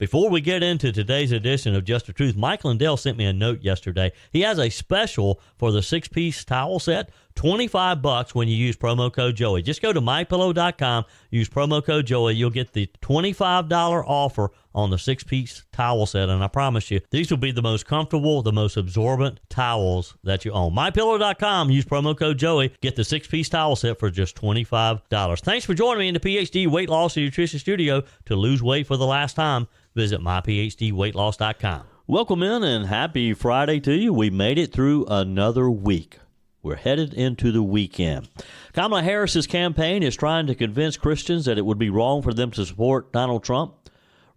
Before we get into today's edition of Just the Truth, Mike Lindell sent me a note yesterday. He has a special for the 6-piece towel set, $25 when you use promo code Joey. Just go to mypillow.com, use promo code Joey. You'll get the $25 offer on the 6-piece towel set, and I promise you, these will be the most comfortable, the most absorbent towels that you own. mypillow.com, use promo code Joey. Get the 6-piece towel set for just $25. Thanks for joining me in the PhD Weight Loss and Nutrition Studio to lose weight for the last time. Visit myphdweightloss.com. Welcome in and happy Friday to you. We made it through another week. We're headed into the weekend. Kamala Harris's campaign is trying to convince Christians that it would be wrong for them to support Donald Trump.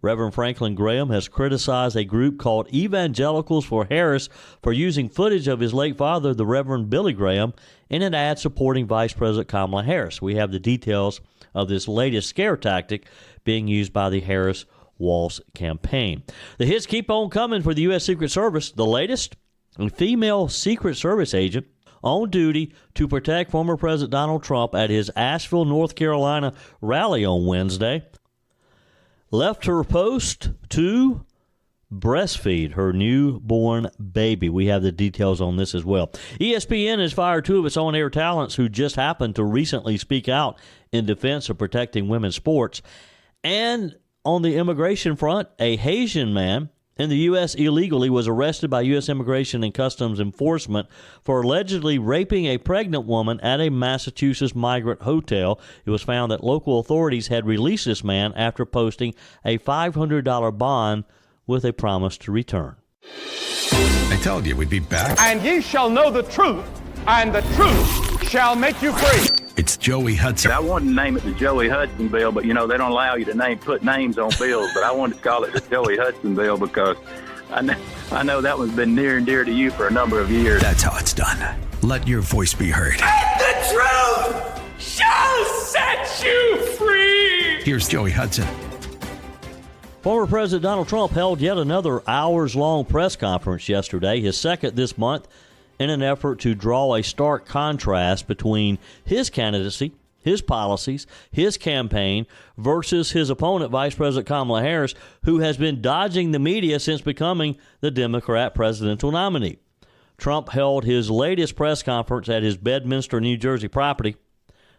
Reverend Franklin Graham has criticized a group called Evangelicals for Harris for using footage of his late father, the Reverend Billy Graham, in an ad supporting Vice President Kamala Harris. We have the details of this latest scare tactic being used by the Harris Walz campaign. The hits keep on coming for the U.S. Secret Service. The latest, a female Secret Service agent on duty to protect former President Donald Trump at his Asheville, North Carolina rally on Wednesday, left her post to breastfeed her newborn baby. We have the details on this as well. ESPN has fired two of its on-air talents who just happened to recently speak out in defense of protecting women's sports. And on the immigration front, a Haitian man in the U.S. illegally was arrested by U.S. Immigration and Customs Enforcement for allegedly raping a pregnant woman at a Massachusetts migrant hotel. It was found that local authorities had released this man after posting a $500 bond with a promise to return. I told you we'd be back. And ye shall know the truth, and the truth shall make you free. It's Joey Hudson. I wanted to name it the Joey Hudson Bill, but, they don't allow you to put names on bills. But I wanted to call it the Joey Hudson Bill because I know that one's been near and dear to you for a number of years. That's how it's done. Let your voice be heard. And the truth shall set you free. Here's Joey Hudson. Former President Donald Trump held yet another hours-long press conference yesterday, his second this month, in an effort to draw a stark contrast between his candidacy, his policies, his campaign, versus his opponent, Vice President Kamala Harris, who has been dodging the media since becoming the Democrat presidential nominee. Trump held his latest press conference at his Bedminster, New Jersey property.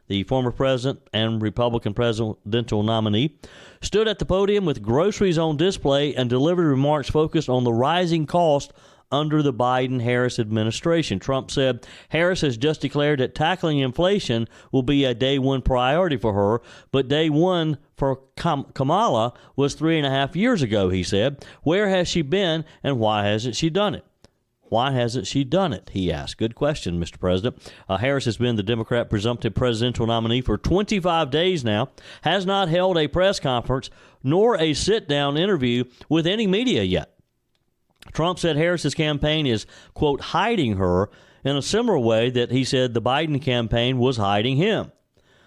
The former president and Republican presidential nominee stood at the podium with groceries on display and delivered remarks focused on the rising cost under the Biden-Harris administration. Trump said Harris has just declared that tackling inflation will be a day one priority for her, but day one for Kamala was 3.5 years ago, he said. Where has she been and why hasn't she done it? Why hasn't she done it, he asked. Good question, Mr. President. Harris has been the Democrat presumptive presidential nominee for 25 days now, has not held a press conference nor a sit-down interview with any media yet. Trump said Harris's campaign is, quote, hiding her in a similar way that he said the Biden campaign was hiding him.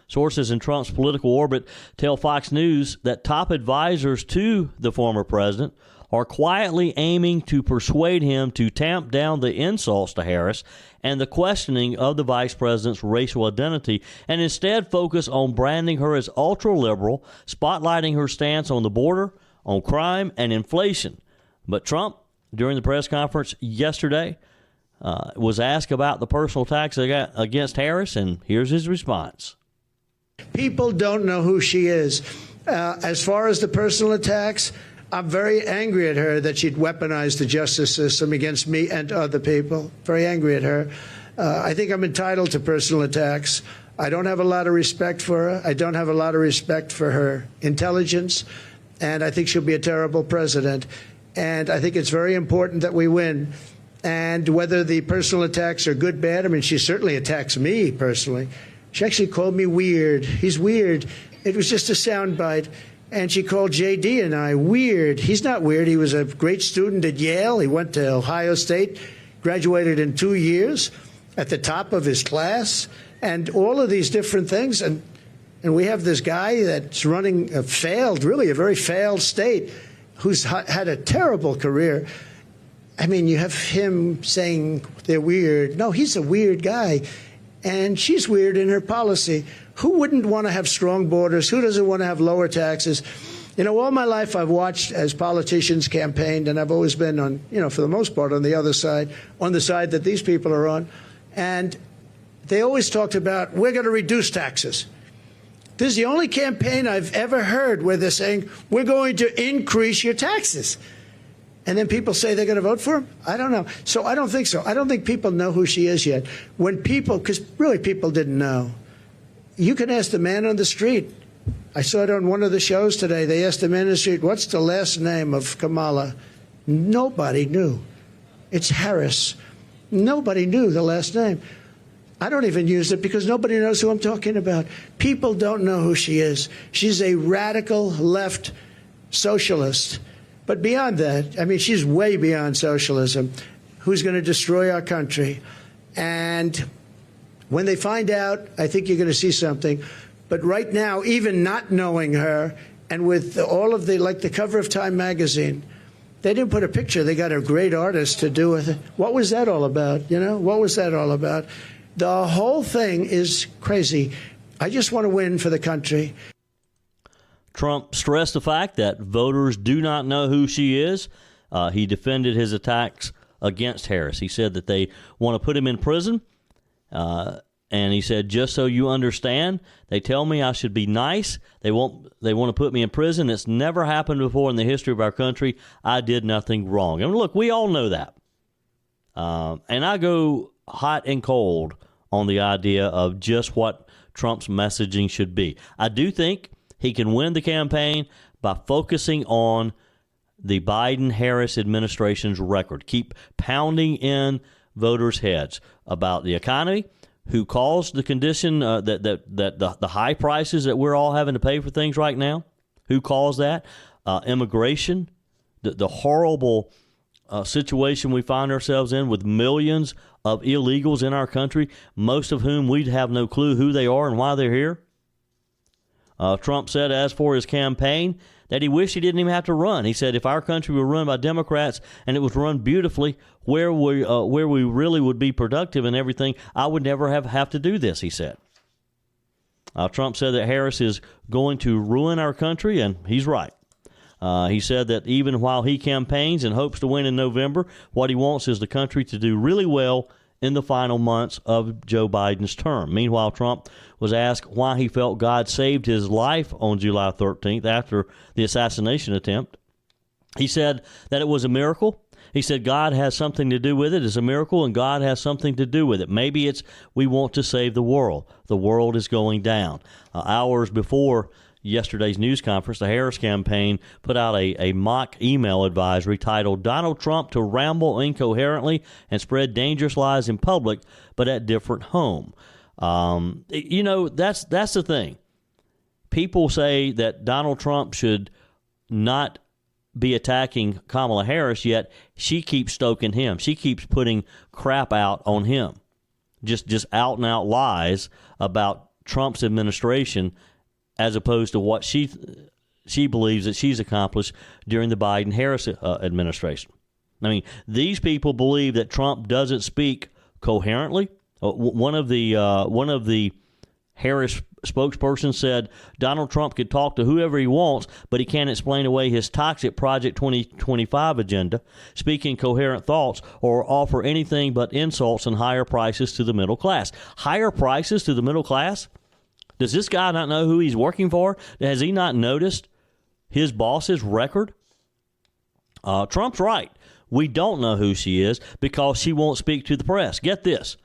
Sources in Trump's political orbit tell Fox News that top advisors to the former president are quietly aiming to persuade him to tamp down the insults to Harris and the questioning of the vice president's racial identity and instead focus on branding her as ultra-liberal, spotlighting her stance on the border, on crime, and inflation. But Trump, during the press conference yesterday, was asked about the personal attacks against Harris, and here's his response. People don't know who she is. As far as the personal attacks, I'm very angry at her that she'd weaponized the justice system against me and other people. Very angry at her. I think I'm entitled to personal attacks. I don't have a lot of respect for her. I don't have a lot of respect for her intelligence, and I think she'll be a terrible president. And I think it's very important that we win. And whether the personal attacks are good, bad, I mean, she certainly attacks me personally. She actually called me weird. He's weird. It was just a soundbite. And she called J.D. and I weird. He's not weird. He was a great student at Yale. He went to Ohio State, graduated in 2 years, at the top of his class, and all of these different things. And we have this guy that's running a very failed state, who's had a terrible career. I mean, you have him saying they're weird. No, he's a weird guy. And she's weird in her policy. Who wouldn't want to have strong borders? Who doesn't want to have lower taxes? You know, all my life I've watched as politicians campaigned, and I've always been on, you know, for the most part on the other side, on the side that these people are on. And they always talked about, we're going to reduce taxes. This is the only campaign I've ever heard where they're saying, we're going to increase your taxes. And then people say they're going to vote for him? I don't know. So I don't think so. I don't think people know who she is yet. When people, because really people didn't know. You can ask the man on the street. I saw it on one of the shows today. They asked the man on the street, what's the last name of Kamala? Nobody knew. It's Harris. Nobody knew the last name. I don't even use it because nobody knows who I'm talking about. People don't know who she is. She's a radical left socialist. But beyond that, I mean, she's way beyond socialism, who's going to destroy our country. And when they find out, I think you're going to see something. But right now, even not knowing her, and with all of the, like the cover of Time magazine, they didn't put a picture. They got a great artist to do with it. What was that all about? You know, what was that all about? The whole thing is crazy. I just want to win for the country. Trump stressed the fact that voters do not know who she is. He defended his attacks against Harris. He said that they want to put him in prison. And he said, just so you understand, they tell me I should be nice. They want to put me in prison. It's never happened before in the history of our country. I did nothing wrong. And look, we all know that. And I go hot and cold on the idea of just what Trump's messaging should be. I do think he can win the campaign by focusing on the Biden-Harris administration's record. Keep pounding in voters' heads about the economy, who caused the condition that the high prices that we're all having to pay for things right now, who caused that, immigration, the horrible situation we find ourselves in with millions of illegals in our country, most of whom we'd have no clue who they are and why they're here. Trump said, as for his campaign, that he wished he didn't even have to run. He said, if our country were run by Democrats and it was run beautifully, where we really would be productive and everything, I would never have to do this, he said. Trump said that Harris is going to ruin our country, and he's right. He said that even while he campaigns and hopes to win in November, what he wants is the country to do really well in the final months of Joe Biden's term. Meanwhile, Trump was asked why he felt God saved his life on July 13th after the assassination attempt. He said that it was a miracle. He said God has something to do with it. It's a miracle, and God has something to do with it. Maybe it's we want to save the world. The world is going down. Hours before yesterday's news conference, the Harris campaign put out a mock email advisory titled Donald Trump to ramble incoherently and spread dangerous lies in public, but at different home. You know, that's the thing. People say that Donald Trump should not be attacking Kamala Harris, yet she keeps stoking him. She keeps putting crap out on him. Just out and out lies about Trump's administration, as opposed to what she believes that she's accomplished during the Biden-Harris administration. I mean, these people believe that Trump doesn't speak coherently. One of the Harris spokespersons said Donald Trump could talk to whoever he wants, but he can't explain away his toxic Project 2025 agenda, speak incoherent thoughts, or offer anything but insults and higher prices to the middle class. Higher prices to the middle class? Does this guy not know who he's working for? Has he not noticed his boss's record? Trump's right. We don't know who she is because she won't speak to the press. Get this.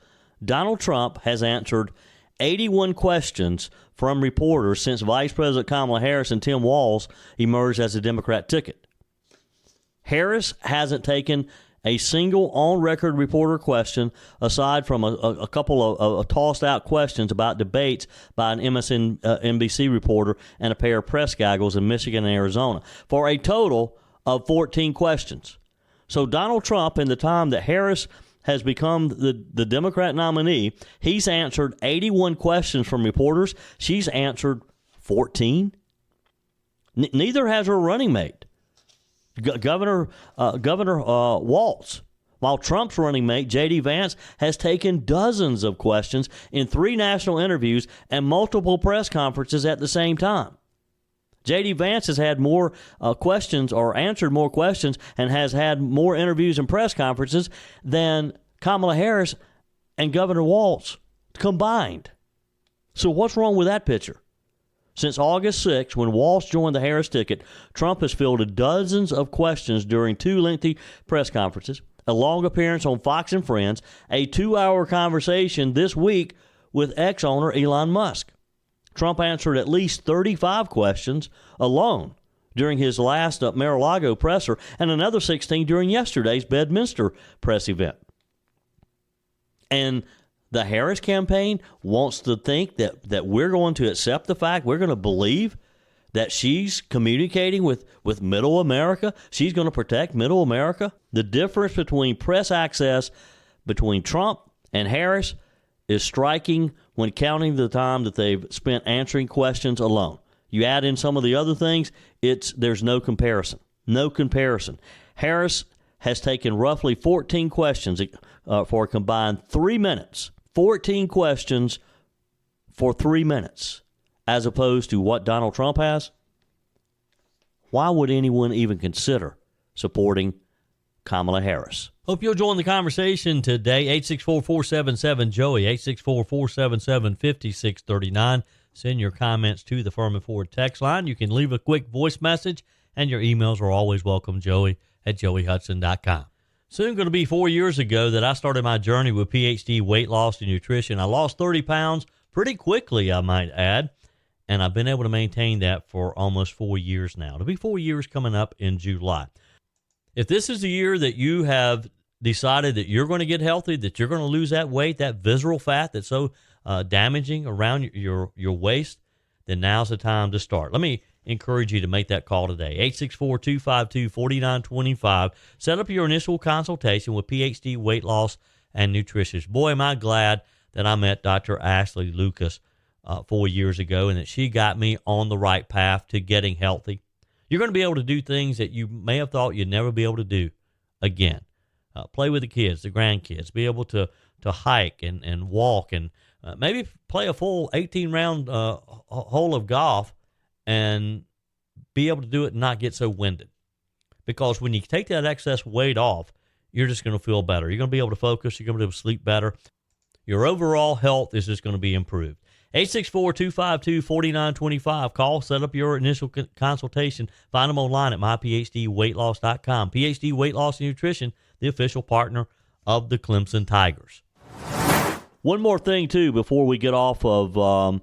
Donald Trump has answered 81 questions from reporters since Vice President Kamala Harris and Tim Walz emerged as a Democrat ticket. Harris hasn't taken a single on-record reporter question aside from a couple of tossed-out questions about debates by an MSNBC reporter and a pair of press gaggles in Michigan and Arizona, for a total of 14 questions. So Donald Trump, in the time that Harris has become the Democrat nominee, he's answered 81 questions from reporters. She's answered 14. Neither has her running mate, Governor Walz. While Trump's running mate, J.D. Vance, has taken dozens of questions in 3 national interviews and multiple press conferences at the same time. J.D. Vance has had more questions or answered more questions and has had more interviews and press conferences than Kamala Harris and Governor Walz combined. So what's wrong with that picture? Since August 6th, when Walz joined the Harris ticket, Trump has fielded dozens of questions during 2 lengthy press conferences, a long appearance on Fox and Friends, a 2-hour conversation this week with ex-owner Elon Musk. Trump answered at least 35 questions alone during his last Mar-a-Lago presser and another 16 during yesterday's Bedminster press event. And the Harris campaign wants to think that we're going to accept the fact, we're going to believe that she's communicating with Middle America. She's going to protect Middle America. The difference between press access between Trump and Harris is striking when counting the time that they've spent answering questions alone. You add in some of the other things, there's no comparison. No comparison. Harris has taken roughly 14 questions for a combined 3 minutes. 14 questions for 3 minutes, as opposed to what Donald Trump has. Why would anyone even consider supporting Kamala Harris? Hope you'll join the conversation today. 864-477-JOEY, 864-477-5639. Send your comments to the Furman Ford text line. You can leave a quick voice message, and your emails are always welcome, joey@joeyhudson.com. Soon going to be 4 years ago that I started my journey with PhD weight loss and nutrition. I lost 30 pounds pretty quickly, I might add, and I've been able to maintain that for almost 4 years now. It'll be 4 years coming up in July. If this is the year that you have decided that you're going to get healthy, that you're going to lose that weight, that visceral fat that's so damaging around your waist, then now's the time to start. Let me encourage you to make that call today. 864-252-4925. Set up your initial consultation with PhD Weight Loss and Nutritionist. Boy, am I glad that I met Dr. Ashley Lucas 4 years ago and that she got me on the right path to getting healthy. You're going to be able to do things that you may have thought you'd never be able to do again. Play with the kids, the grandkids, be able to hike and walk and maybe play a full 18-round hole of golf and be able to do it and not get so winded. Because when you take that excess weight off, you're just going to feel better. You're going to be able to focus. You're going to be able to sleep better. Your overall health is just going to be improved. 864-252-4925. Call, set up your initial consultation. Find them online at myphdweightloss.com. PhD Weight Loss and Nutrition, the official partner of the Clemson Tigers. One more thing, too, before we get off of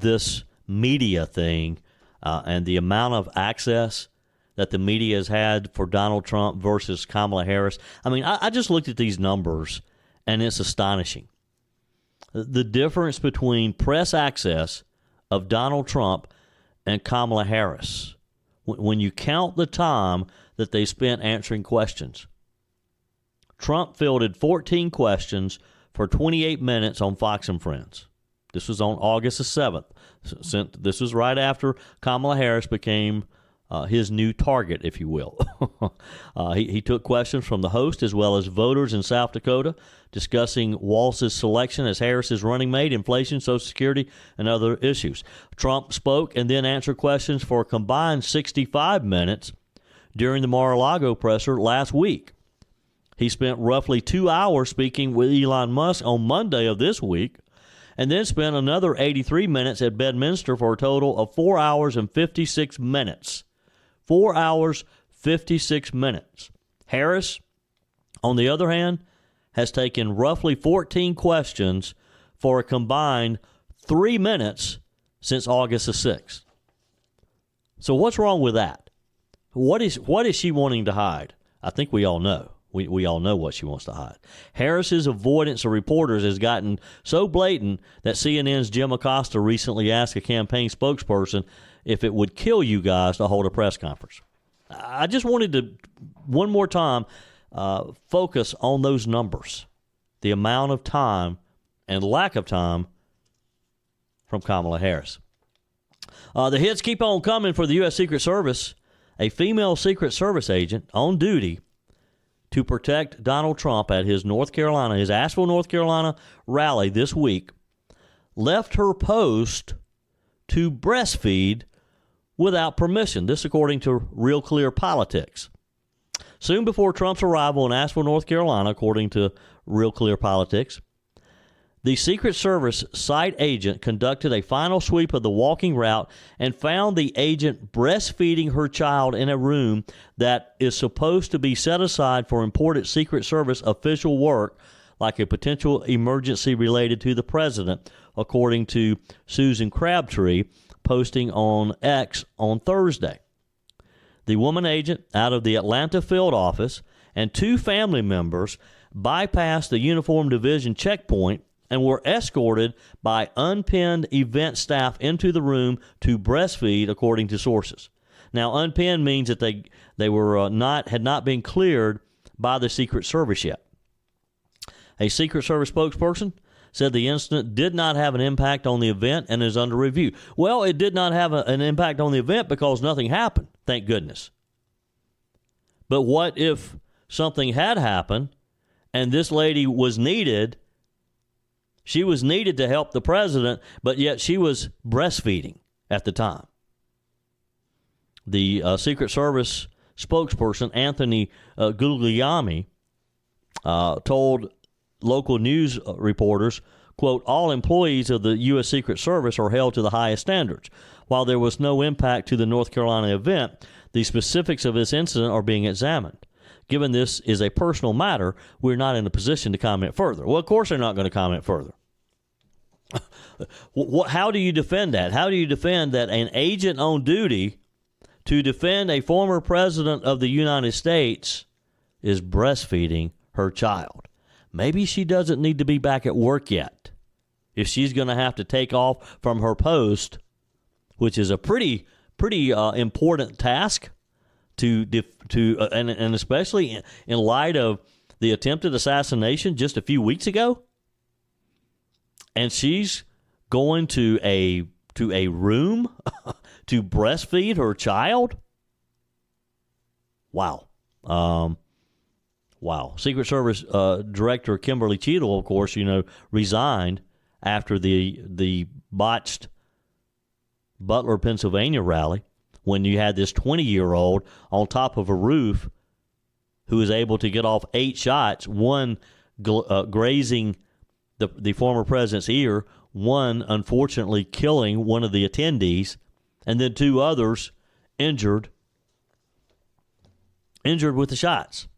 this media thing and the amount of access that the media has had for Donald Trump versus Kamala Harris. I mean, I just looked at these numbers, and it's astonishing. The difference between press access of Donald Trump and Kamala Harris, when you count the time that they spent answering questions. Trump fielded 14 questions for 28 minutes on Fox and Friends. This was on August the 7th. This was right after Kamala Harris became his new target, if you will. He took questions from the host as well as voters in South Dakota, discussing Walz's selection as Harris's running mate, inflation, Social Security, and other issues. Trump spoke and then answered questions for a combined 65 minutes during the Mar-a-Lago presser last week. He spent roughly 2 hours speaking with Elon Musk on Monday of this week, and then spent another 83 minutes at Bedminster for a total of 4 hours and 56 minutes. 4 hours, 56 minutes. Harris, on the other hand, has taken roughly 14 questions for a combined 3 minutes since August the 6th. So what's wrong with that? What is she wanting to hide? I think we all know. We all know what she wants to hide. Harris's avoidance of reporters has gotten so blatant that CNN's Jim Acosta recently asked a campaign spokesperson if it would kill you guys to hold a press conference. I just wanted to, one more time, focus on those numbers, the amount of time and lack of time from Kamala Harris. The hits keep on coming for the U.S. Secret Service. A female Secret Service agent on duty to protect Donald Trump at his Asheville, North Carolina rally this week, left her post to breastfeed without permission. This according to Real Clear Politics. Soon before Trump's arrival in Asheville, North Carolina, according to Real Clear Politics, the Secret Service site agent conducted a final sweep of the walking route and found the agent breastfeeding her child in a room that is supposed to be set aside for important Secret Service official work, like a potential emergency related to the president, according to Susan Crabtree, posting on X on Thursday. The woman agent out of the Atlanta field office and 2 family members bypassed the Uniform Division checkpoint and were escorted by unpinned event staff into the room to breastfeed, according to sources. Now, unpinned means that they were had not been cleared by the Secret Service yet. A Secret Service spokesperson said the incident did not have an impact on the event and is under review. Well, it did not have an impact on the event because nothing happened, thank goodness. But what if something had happened and this lady was needed? She was needed to help the president, but yet she was breastfeeding at the time. The Secret Service spokesperson, Anthony Guglielmi, told local news reporters, quote, all employees of the U.S. Secret Service are held to the highest standards. While there was no impact to the North Carolina event, the specifics of this incident are being examined. Given this is a personal matter, we're not in a position to comment further. Well, of course they're not going to comment further. How do you defend that? How do you defend that an agent on duty to defend a former president of the United States is breastfeeding her child? Maybe she doesn't need to be back at work yet. If she's going to have to take off from her post, which is a pretty important task and especially in light of the attempted assassination just a few weeks ago, and she's going to a room to breastfeed her child. Wow. Wow. Secret Service Director Kimberly Cheadle, of course, resigned after the botched Butler, Pennsylvania rally, when you had this 20-year-old on top of a roof who was able to get off 8 shots, one grazing the former president's ear, one unfortunately killing one of the attendees, and then 2 others injured with the shots.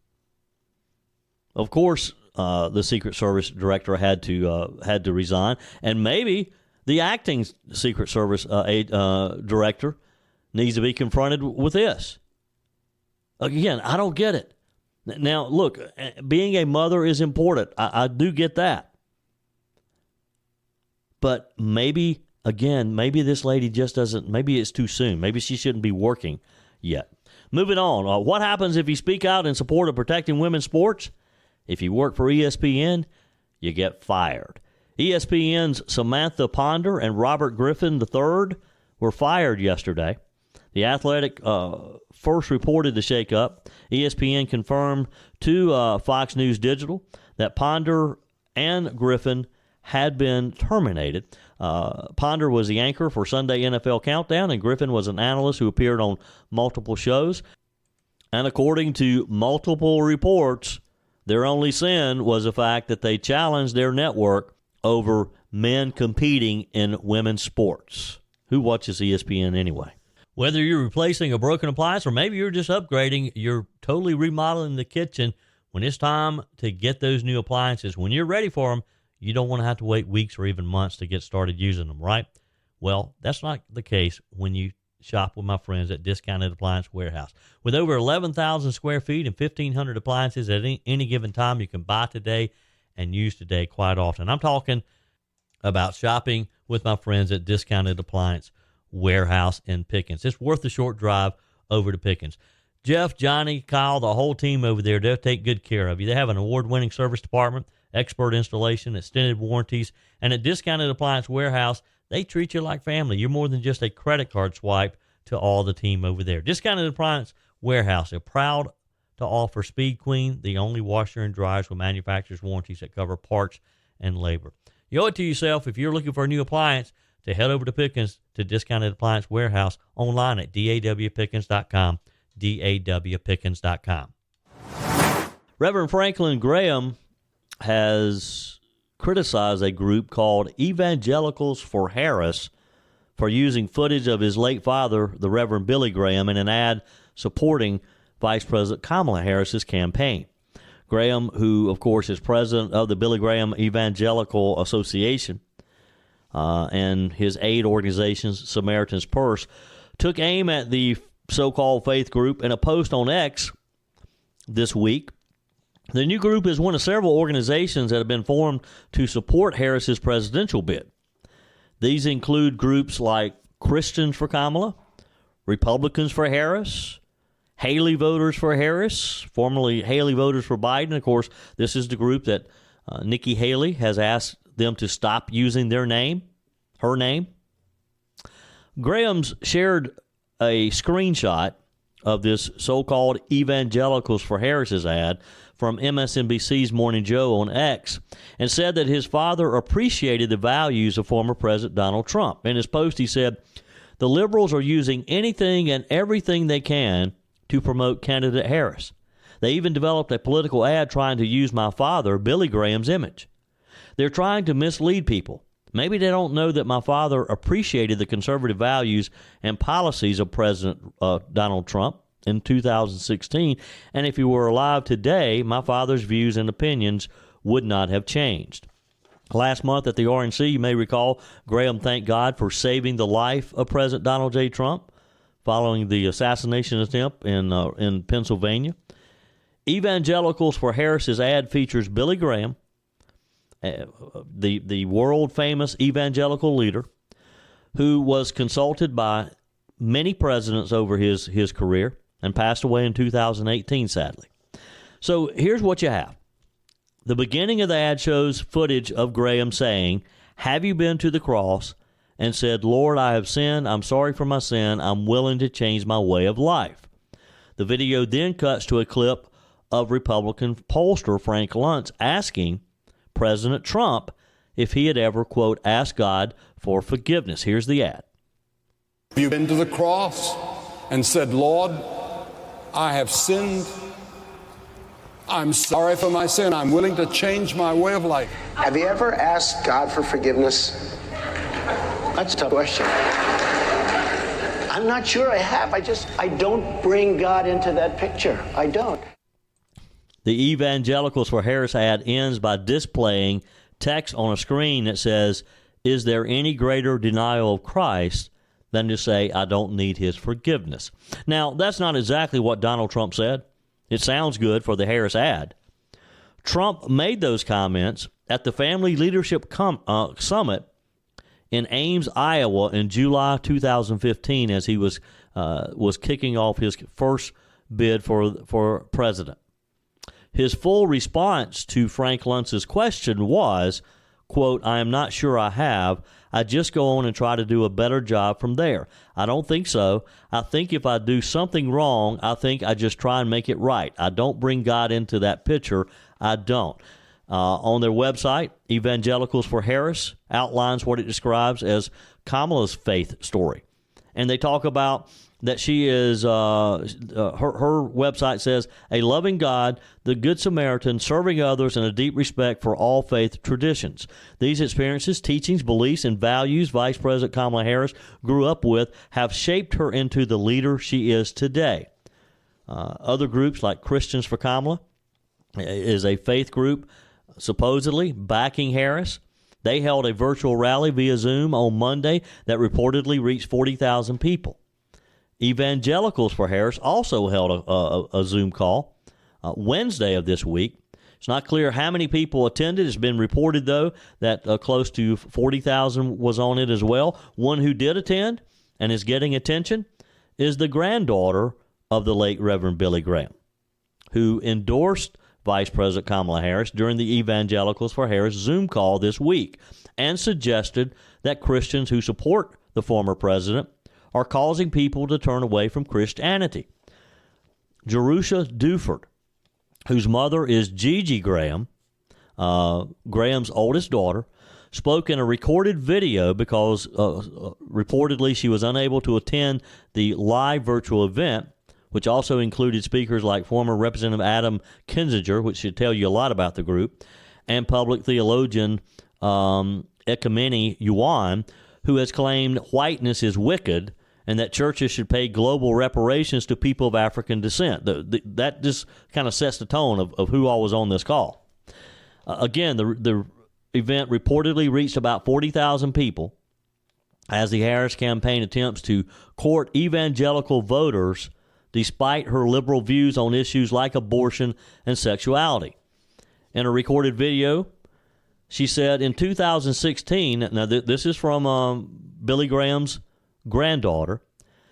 Of course, the Secret Service director had to resign, and maybe the acting Secret Service director needs to be confronted with this. Again, I don't get it. Now, look, being a mother is important. I do get that. But maybe this lady just doesn't, maybe it's too soon. Maybe she shouldn't be working yet. Moving on. What happens if you speak out in support of protecting women's sports? If you work for ESPN, you get fired. ESPN's Samantha Ponder and Robert Griffin III were fired yesterday. The Athletic first reported the shakeup. ESPN confirmed to Fox News Digital that Ponder and Griffin had been terminated. Ponder was the anchor for Sunday NFL Countdown, and Griffin was an analyst who appeared on multiple shows. And according to multiple reports, their only sin was the fact that they challenged their network over men competing in women's sports. Who watches ESPN anyway? Whether you're replacing a broken appliance or maybe you're just upgrading, you're totally remodeling the kitchen, when it's time to get those new appliances, when you're ready for them, you don't want to have to wait weeks or even months to get started using them, right? Well, that's not the case when you shop with my friends at Discounted Appliance Warehouse. With over 11,000 square feet and 1,500 appliances at any given time, you can buy today and use today quite often. I'm talking about shopping with my friends at Discounted Appliance Warehouse in Pickens. It's worth the short drive over to Pickens. Jeff, Johnny, Kyle, the whole team over there, they'll take good care of you. They have an award-winning service department, expert installation, extended warranties, and at Discounted Appliance Warehouse, they treat you like family. You're more than just a credit card swipe to all the team over there. Discounted Appliance Warehouse, they're proud to offer Speed Queen, the only washer and dryers with manufacturer's warranties that cover parts and labor. You owe it to yourself, if you're looking for a new appliance, to head over to Pickens to Discounted Appliance Warehouse online at dawpickens.com, dawpickens.com. Reverend Franklin Graham has criticized a group called Evangelicals for Harris for using footage of his late father, the Reverend Billy Graham, in an ad supporting Vice President Kamala Harris's campaign. Graham, who, of course, is president of the Billy Graham Evangelical Association, and his aid organizations, Samaritan's Purse, took aim at the so-called faith group in a post on X this week. The new group is one of several organizations that have been formed to support Harris's presidential bid. These include groups like Christians for Kamala, Republicans for Harris, Haley Voters for Harris, formerly Haley Voters for Biden. Of course, this is the group that Nikki Haley has asked them to stop using their name, her name. Graham's shared a screenshot of this so-called Evangelicals for Harris's ad from MSNBC's Morning Joe on X and said that his father appreciated the values of former President Donald Trump. In his post, he said, "The liberals are using anything and everything they can to promote candidate Harris. They even developed a political ad trying to use my father, Billy Graham's image. They're trying to mislead people. Maybe they don't know that my father appreciated the conservative values and policies of President Donald Trump in 2016, and if he were alive today, my father's views and opinions would not have changed." Last month at the RNC, you may recall, Graham thanked God for saving the life of President Donald J. Trump following the assassination attempt in Pennsylvania. Evangelicals for Harris's ad features Billy Graham, the world-famous evangelical leader, who was consulted by many presidents over his career and passed away in 2018, sadly. So here's what you have. The beginning of the ad shows footage of Graham saying, "Have you been to the cross and said, 'Lord, I have sinned. I'm sorry for my sin. I'm willing to change my way of life.'" The video then cuts to a clip of Republican pollster Frank Luntz asking President Trump if he had ever, quote, asked God for forgiveness. Here's the ad. Have you been to the cross and said, "Lord, I have sinned. I'm sorry for my sin. I'm willing to change my way of life"? Have you ever asked God for forgiveness? That's a tough question. I'm not sure I have. I don't bring God into that picture. I don't. The Evangelicals for Harris ad ends by displaying text on a screen that says, "Is there any greater denial of Christ than to say, I don't need his forgiveness?" Now, that's not exactly what Donald Trump said. It sounds good for the Harris ad. Trump made those comments at the Family Leadership Summit in Ames, Iowa in July 2015 as he was kicking off his first bid for president. His full response to Frank Luntz's question was, quote, "I am not sure I have. I just go on and try to do a better job from there. I don't think so. I think if I do something wrong, I think I just try and make it right. I don't bring God into that picture. I don't." On their website, Evangelicals for Harris outlines what it describes as Kamala's faith story. And they talk about that she is, her website says, "A loving God, the Good Samaritan, serving others, and a deep respect for all faith traditions. These experiences, teachings, beliefs, and values Vice President Kamala Harris grew up with have shaped her into the leader she is today." Other groups like Christians for Kamala is a faith group supposedly backing Harris. They held a virtual rally via Zoom on Monday that reportedly reached 40,000 people. Evangelicals for Harris also held a Zoom call Wednesday of this week. It's not clear how many people attended. It's been reported, though, that close to 40,000 was on it as well. One who did attend and is getting attention is the granddaughter of the late Reverend Billy Graham, who endorsed Vice President Kamala Harris during the Evangelicals for Harris Zoom call this week and suggested that Christians who support the former president are causing people to turn away from Christianity. Jerusha Duford, whose mother is Gigi Graham, Graham's oldest daughter, spoke in a recorded video because reportedly she was unable to attend the live virtual event, which also included speakers like former Representative Adam Kinzinger, which should tell you a lot about the group, and public theologian Ekemini Yuan, who has claimed whiteness is wicked and that churches should pay global reparations to people of African descent. That just kind of sets the tone of who all was on this call. Again, the event reportedly reached about 40,000 people as the Harris campaign attempts to court evangelical voters despite her liberal views on issues like abortion and sexuality. In a recorded video, she said in 2016, now this is from Billy Graham's granddaughter,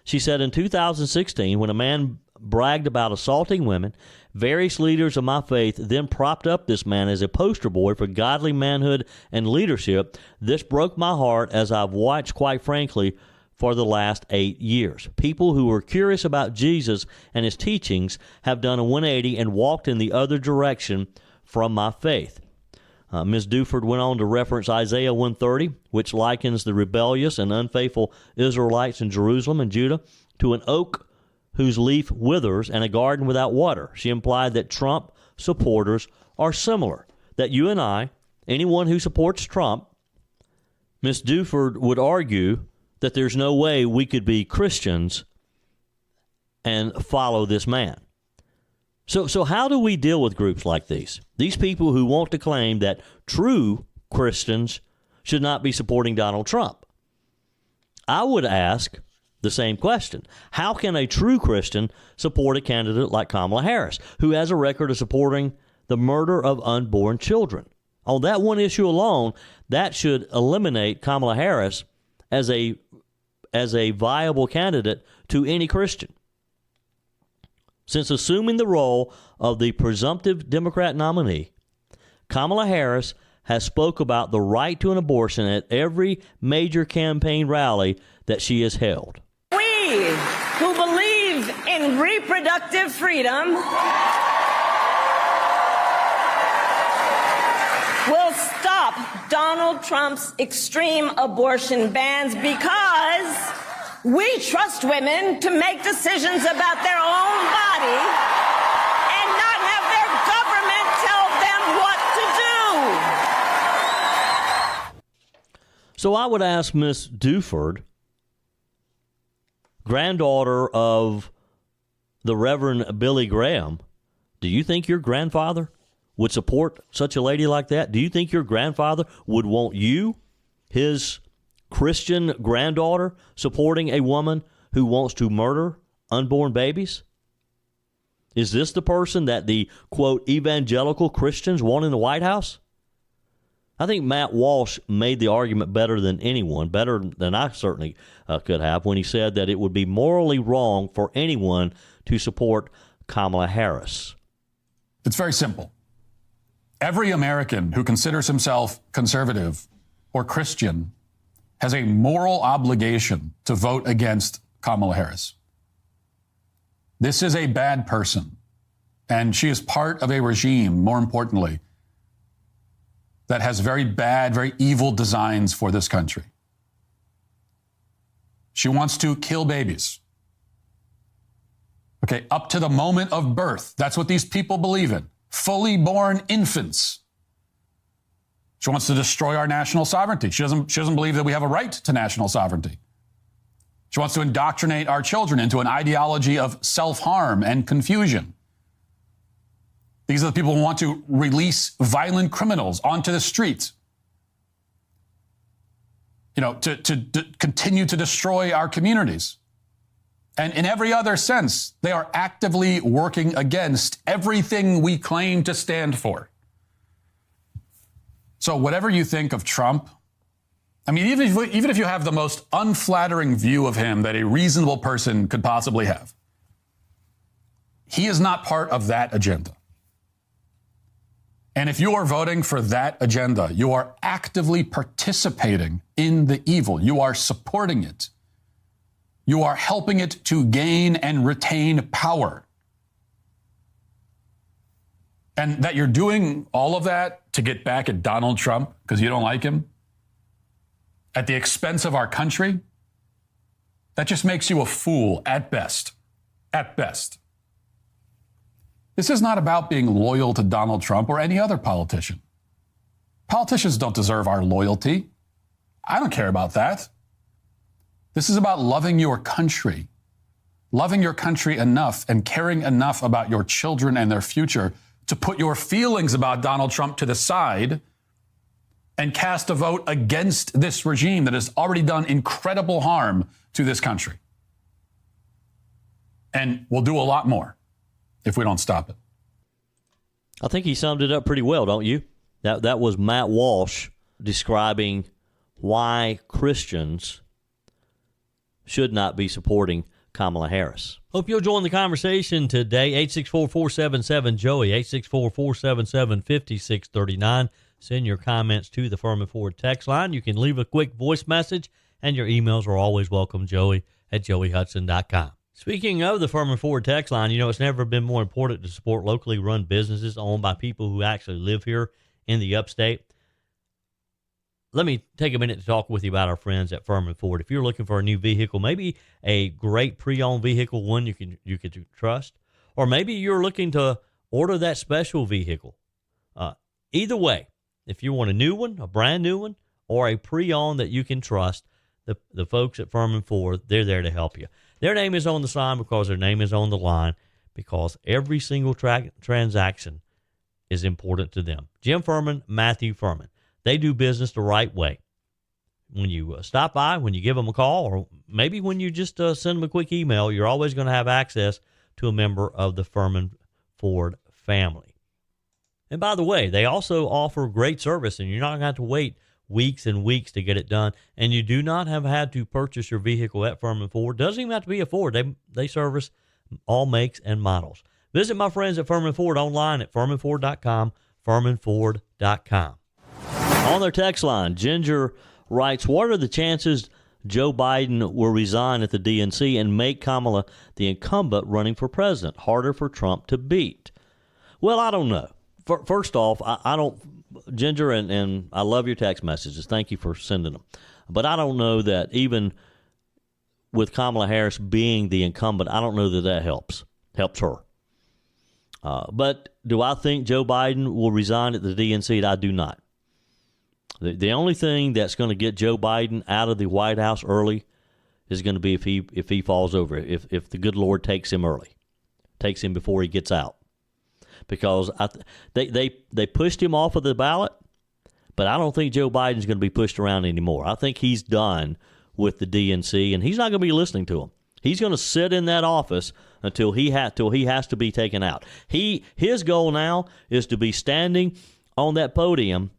she said in 2016, when a man bragged about assaulting women, various leaders of my faith then propped up this man as a poster boy for godly manhood and leadership. This broke my heart, as I've watched, quite frankly, for the last 8 years. People who were curious about Jesus and his teachings have done a 180 and walked in the other direction from my faith. Ms. Duford went on to reference Isaiah 130, which likens the rebellious and unfaithful Israelites in Jerusalem and Judah to an oak whose leaf withers and a garden without water. She implied that Trump supporters are similar, that you and I, anyone who supports Trump, Ms. Duford would argue that there's no way we could be Christians and follow this man. So how do we deal with groups like these? These people who want to claim that true Christians should not be supporting Donald Trump. I would ask the same question. How can a true Christian support a candidate like Kamala Harris, who has a record of supporting the murder of unborn children? On that one issue alone, that should eliminate Kamala Harris as a viable candidate to any Christian. Since assuming the role of the presumptive Democrat nominee, Kamala Harris has spoke about the right to an abortion at every major campaign rally that she has held. We who believe in reproductive freedom will stop Donald Trump's extreme abortion bans because we trust women to make decisions about their own body and not have their government tell them what to do. So I would ask Miss Duford, granddaughter of the Reverend Billy Graham, do you think your grandfather would support such a lady like that? Do you think your grandfather would want you, his Christian granddaughter, supporting a woman who wants to murder unborn babies? Is this the person that the, quote, evangelical Christians want in the White House? I think Matt Walsh made the argument better than anyone, better than I certainly could have, when he said that it would be morally wrong for anyone to support Kamala Harris. It's very simple. Every American who considers himself conservative or Christian has a moral obligation to vote against Kamala Harris. This is a bad person, and she is part of a regime, more importantly, that has very bad, very evil designs for this country. She wants to kill babies. Okay, up to the moment of birth. That's what these people believe in. Fully born infants. She wants to destroy our national sovereignty. She doesn't believe that we have a right to national sovereignty. She wants to indoctrinate our children into an ideology of self-harm and confusion. These are the people who want to release violent criminals onto the streets. You know, to continue to destroy our communities. And in every other sense, they are actively working against everything we claim to stand for. So whatever you think of Trump, I mean, even if you have the most unflattering view of him that a reasonable person could possibly have, he is not part of that agenda. And if you are voting for that agenda, you are actively participating in the evil. You are supporting it. You are helping it to gain and retain power. And that you're doing all of that to get back at Donald Trump because you don't like him, at the expense of our country, that just makes you a fool at best. At best. This is not about being loyal to Donald Trump or any other politician. Politicians don't deserve our loyalty. I don't care about that. This is about loving your country enough and caring enough about your children and their future to put your feelings about Donald Trump to the side and cast a vote against this regime that has already done incredible harm to this country. And will do a lot more if we don't stop it. I think he summed it up pretty well, don't you? That was Matt Walsh describing why Christians should not be supporting Kamala Harris. Hope you'll join the conversation today. 864-477-JOEY, 864-477-5639. Send your comments to the Furman Ford text line. You can leave a quick voice message, and your emails are always welcome, joey@joeyhudson.com. Speaking of the Furman Ford text line, it's never been more important to support locally run businesses owned by people who actually live here in the upstate. Let me take a minute to talk with you about our friends at Furman Ford. If you're looking for a new vehicle, maybe a great pre-owned vehicle, one you can trust, or maybe you're looking to order that special vehicle. Either way, if you want a new one, a brand new one, or a pre-owned that you can trust, the folks at Furman Ford, they're there to help you. Their name is on the sign because their name is on the line, because every single transaction is important to them. Jim Furman, Matthew Furman. They do business the right way. When you stop by, when you give them a call, or maybe when you just send them a quick email, you're always going to have access to a member of the Furman Ford family. And by the way, they also offer great service, and you're not going to have to wait weeks and weeks to get it done. And you do not have had to purchase your vehicle at Furman Ford. Doesn't even have to be a Ford. They service all makes and models. Visit my friends at Furman Ford online at furmanford.com, furmanford.com. On their text line, Ginger writes, what are the chances Joe Biden will resign at the DNC and make Kamala the incumbent running for president? Harder for Trump to beat. Well, I don't know. First off, I don't, Ginger, and I love your text messages. Thank you for sending them. But I don't know that even with Kamala Harris being the incumbent, I don't know that helps her. But do I think Joe Biden will resign at the DNC? I do not. The only thing that's going to get Joe Biden out of the White House early is going to be if he falls over, if the good Lord takes him early, takes him before he gets out. Because they pushed him off of the ballot, but I don't think Joe Biden's going to be pushed around anymore. I think he's done with the DNC, and he's not going to be listening to him. He's going to sit in that office until he has to be taken out. His goal now is to be standing on that podium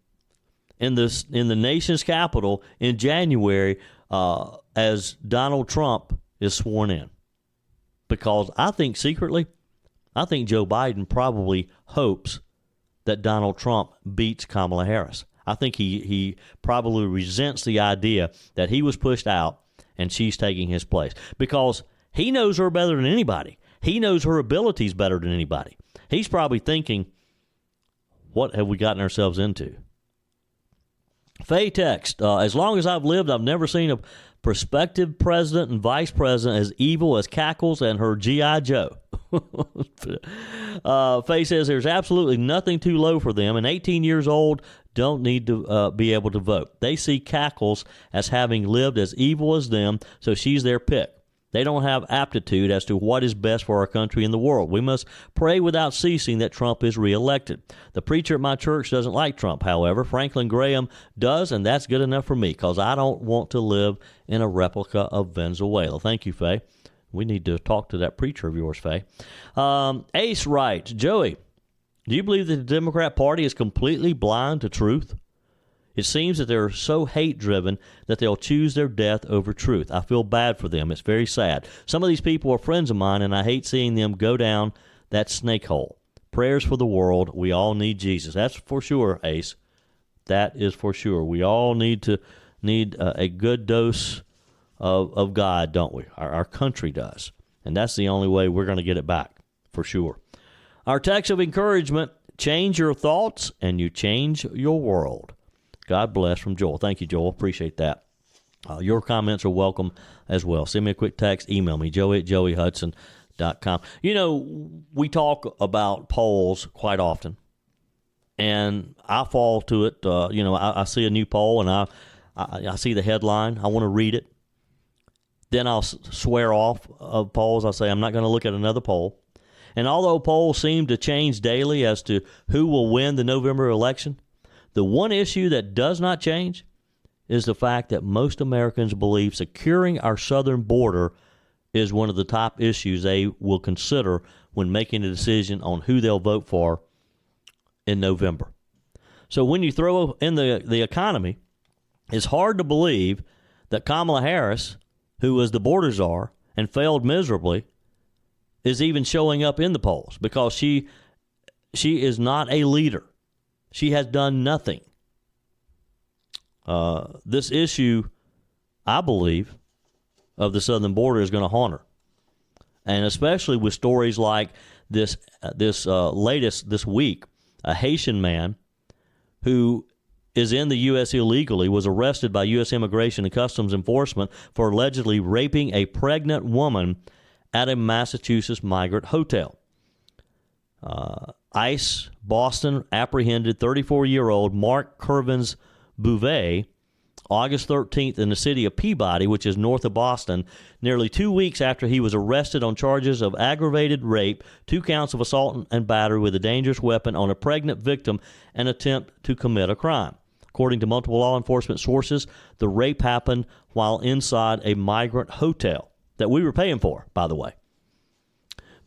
in the nation's capital in January as Donald Trump is sworn in. Because I think secretly, Joe Biden probably hopes that Donald Trump beats Kamala Harris. I think he probably resents the idea that he was pushed out and she's taking his place, because he knows her better than anybody. He knows her abilities better than anybody. He's probably thinking, what have we gotten ourselves into? Faye text, as long as I've lived, I've never seen a prospective president and vice president as evil as Cackles and her G.I. Joe. Faye says there's absolutely nothing too low for them, and 18 years old don't need to be able to vote. They see Cackles as having lived as evil as them, so she's their pick. They don't have aptitude as to what is best for our country and the world. We must pray without ceasing that Trump is reelected. The preacher at my church doesn't like Trump, however. Franklin Graham does, and that's good enough for me, because I don't want to live in a replica of Venezuela. Thank you, Faye. We need to talk to that preacher of yours, Faye. Ace writes, Joey, do you believe that the Democrat Party is completely blind to truth? It seems that they're so hate-driven that they'll choose their death over truth. I feel bad for them. It's very sad. Some of these people are friends of mine, and I hate seeing them go down that snake hole. Prayers for the world. We all need Jesus. That's for sure, Ace. That is for sure. We all need a good dose of God, don't we? Our country does. And that's the only way we're going to get it back, for sure. Our text of encouragement, change your thoughts and you change your world. God bless, from Joel. Thank you, Joel. Appreciate that. Your comments are welcome as well. Send me a quick text, email me, joey@joeyhudson.com. You know, we talk about polls quite often, and I fall to it. I see a new poll, and I see the headline. I want to read it. Then I'll swear off of polls. I say I'm not going to look at another poll. And although polls seem to change daily as to who will win the November election, the one issue that does not change is the fact that most Americans believe securing our southern border is one of the top issues they will consider when making a decision on who they'll vote for in November. So when you throw in the economy, it's hard to believe that Kamala Harris, who was the border czar and failed miserably, is even showing up in the polls, because she is not a leader. She has done nothing. This issue, I believe, of the southern border is going to haunt her. And especially with stories like this latest this week, a Haitian man who is in the U.S. illegally was arrested by U.S. Immigration and Customs Enforcement for allegedly raping a pregnant woman at a Massachusetts migrant hotel. ICE Boston apprehended 34-year-old Mark Curvins Bouvet August 13th in the city of Peabody, which is north of Boston, nearly 2 weeks after he was arrested on charges of aggravated rape, 2 counts of assault and battery with a dangerous weapon on a pregnant victim, and attempt to commit a crime. According to multiple law enforcement sources, the rape happened while inside a migrant hotel that we were paying for, by the way.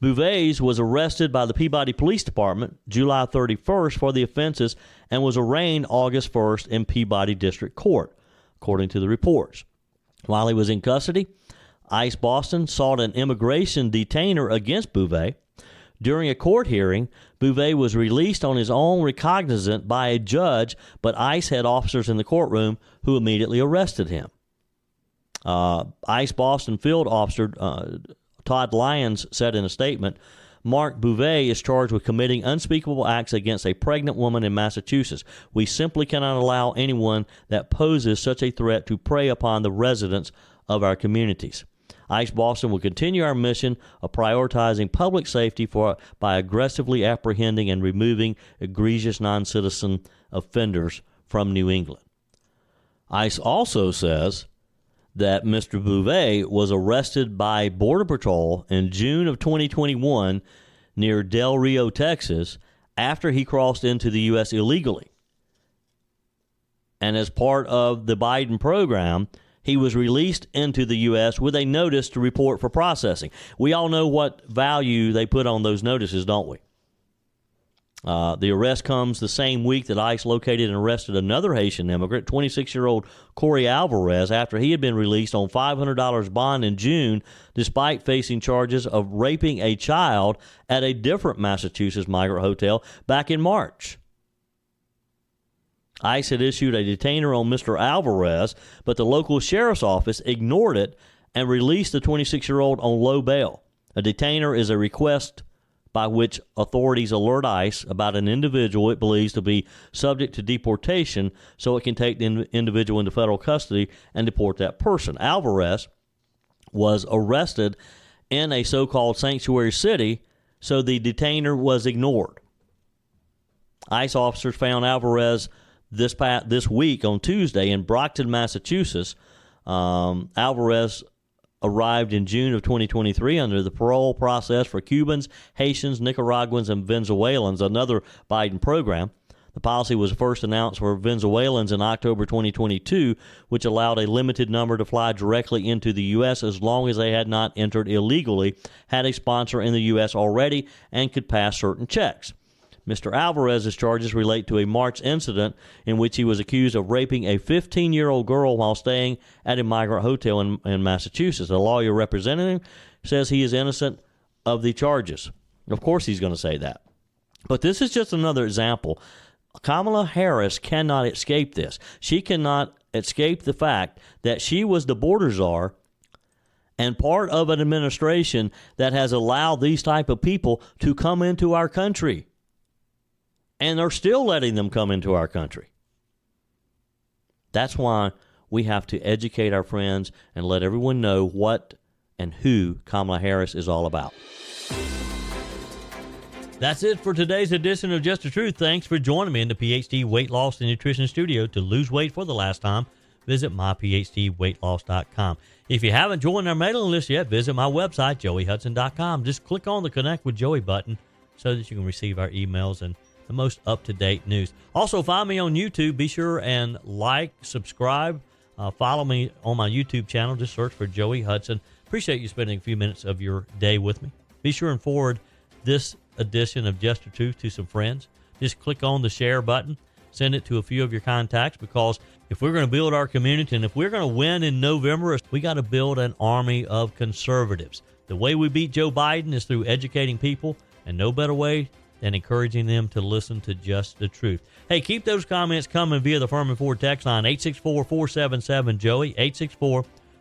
Bouvet was arrested by the Peabody Police Department July 31st for the offenses and was arraigned August 1st in Peabody District Court, according to the reports. While he was in custody, ICE Boston sought an immigration detainer against Bouvet. During a court hearing, Bouvet was released on his own recognizance by a judge, but ICE had officers in the courtroom who immediately arrested him. ICE Boston field officer Todd Lyons said in a statement, Mark Bouvet is charged with committing unspeakable acts against a pregnant woman in Massachusetts. We simply cannot allow anyone that poses such a threat to prey upon the residents of our communities. ICE Boston will continue our mission of prioritizing public safety by aggressively apprehending and removing egregious non-citizen offenders from New England. ICE also says that Mr. Bouvet was arrested by Border Patrol in June of 2021 near Del Rio, Texas, after he crossed into the U.S. illegally. And as part of the Biden program, he was released into the U.S. with a notice to report for processing. We all know what value they put on those notices, don't we? The arrest comes the same week that ICE located and arrested another Haitian immigrant, 26-year-old Corey Alvarez, after he had been released on $500 bond in June, despite facing charges of raping a child at a different Massachusetts migrant hotel back in March. ICE had issued a detainer on Mr. Alvarez, but the local sheriff's office ignored it and released the 26-year-old on low bail. A detainer is a request by which authorities alert ICE about an individual it believes to be subject to deportation so it can take the individual into federal custody and deport that person. Alvarez was arrested in a so-called sanctuary city, so the detainer was ignored. ICE officers found Alvarez this week on Tuesday in Brockton, Massachusetts. Alvarez arrived in June of 2023 under the parole process for Cubans, Haitians, Nicaraguans, and Venezuelans, another Biden program. The policy was first announced for Venezuelans in October 2022, which allowed a limited number to fly directly into the U.S. as long as they had not entered illegally, had a sponsor in the U.S. already, and could pass certain checks. Mr. Alvarez's charges relate to a March incident in which he was accused of raping a 15-year-old girl while staying at a migrant hotel in Massachusetts. A lawyer representing him says he is innocent of the charges. Of course he's going to say that. But this is just another example. Kamala Harris cannot escape this. She cannot escape the fact that she was the border czar and part of an administration that has allowed these type of people to come into our country. And they're still letting them come into our country. That's why We have to educate our friends and let everyone know what and who Kamala Harris is all about. That's it for today's edition of Just the Truth. Thanks for joining me in the PhD Weight Loss and Nutrition Studio. To lose weight for the last time, visit myphdweightloss.com. If you haven't joined our mailing list yet, visit my website, joeyhudson.com. Just click on the Connect with Joey button so that you can receive our emails and the most up-to-date news. Also, find me on YouTube. Be sure and like, subscribe, follow me on my YouTube channel. Just search for Joey Hudson. Appreciate you spending a few minutes of your day with me. Be sure and forward this edition of Just the Truth to some friends. Just click on the share button. Send it to a few of your contacts, because if we're going to build our community and if we're going to win in November, we got to build an army of conservatives. The way we beat Joe Biden is through educating people, and no better way than encouraging them to listen to Just the Truth. Hey, keep those comments coming via the Furman Ford text line, 864-477-JOEY,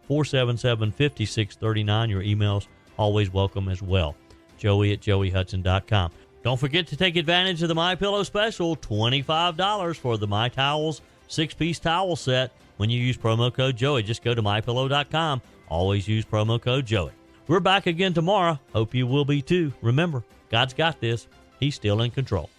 864-477-5639. Your emails always welcome as well. Joey@joeyhudson.com. Don't forget to take advantage of the MyPillow special, $25 for the My Towels 6-piece towel set when you use promo code Joey. Just go to mypillow.com. Always use promo code Joey. We're back again tomorrow. Hope you will be too. Remember, God's got this. He's still in control.